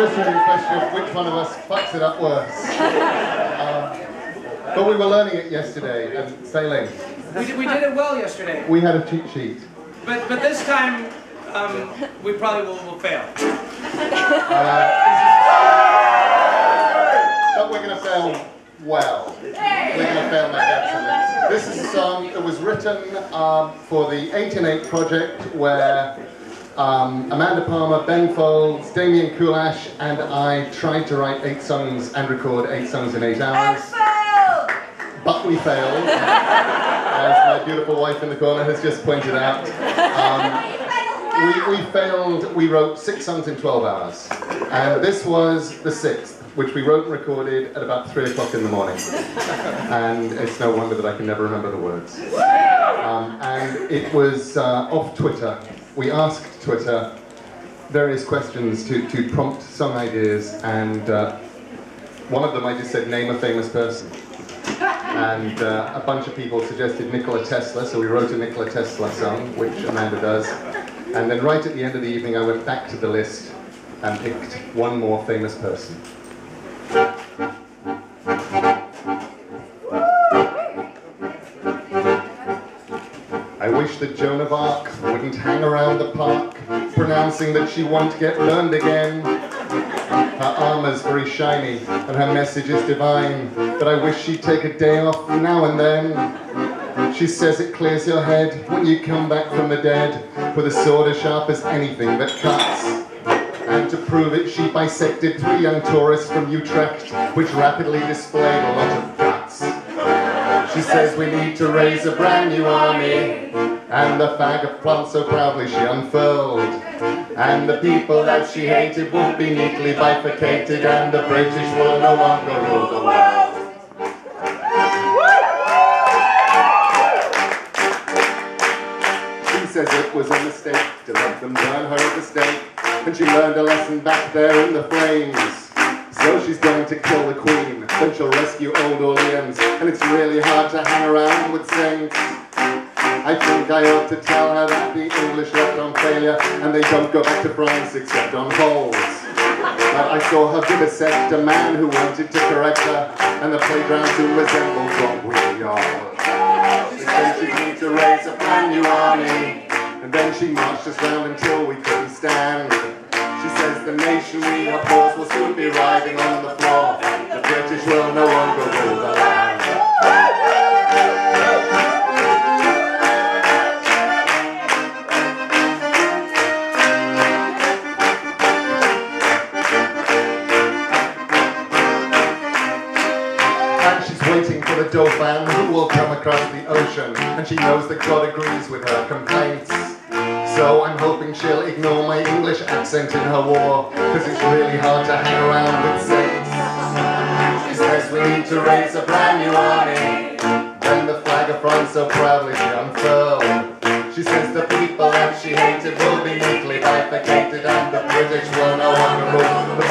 just really a question of which one of us fucks it up worse. But we were learning it yesterday and sailing. We did it well yesterday. We had a cheat sheet. But this time, we probably will fail. But we're going to fail well. We're going to fail magnificently. This is a song that was written for the 8 in 8 project where Amanda Palmer, Ben Folds, Damien Kulash and I tried to write 8 songs and record 8 songs in 8 hours. But we failed, as my beautiful wife in the corner has just pointed out. We failed, we wrote 6 songs in 12 hours. And this was the 6th, which we wrote and recorded at about 3 o'clock in the morning. And it's no wonder that I can never remember the words. And it was off Twitter. We asked Twitter various questions to prompt song ideas, and one of them I just said, name a famous person. And a bunch of people suggested Nikola Tesla, so we wrote a Nikola Tesla song, which Amanda does. And then right at the end of the evening I went back to the list and picked one more famous person. I wish that Joan of Arc wouldn't hang around the park, pronouncing that she won't get learned again. Her armour's very shiny, and her message is divine, but I wish she'd take a day off now and then. She says it clears your head when you come back from the dead, with a sword as sharp as anything that cuts. And to prove it, she bisected 3 young tourists from Utrecht, which rapidly displayed a lot of guts. She says we need to raise a brand new army, and the flag of France so proudly she unfurled. And the people that she hated will be neatly bifurcated, and the British will no longer rule the world. She says it was a mistake to let them burn her at the stake, and she learned a lesson back there in the flames. So she's going to kill the Queen, then she'll rescue Old Orleans, and it's really hard to hang around with saints. I think I ought to tell her that the English left on failure, and they don't go back to France except on holes. But I saw her vivisect a man who wanted to correct her, and the playground soon resembled what we are. She said she'd need to raise a brand new army, and then she marched us round until we couldn't stand. She says the nation we oppose will soon be writhing on the floor. The British will no longer rule the land. And she's waiting for the Dauphin who will come across the ocean, and she knows that God agrees with her complaints. So I'm hoping she'll ignore my English accent in her war, cause it's really hard to hang around with saints. She says we need to raise a brand new army, then the flag of France so proudly she unfurled. She says the people that she hated will be neatly bifurcated, and the British will no longer rule. The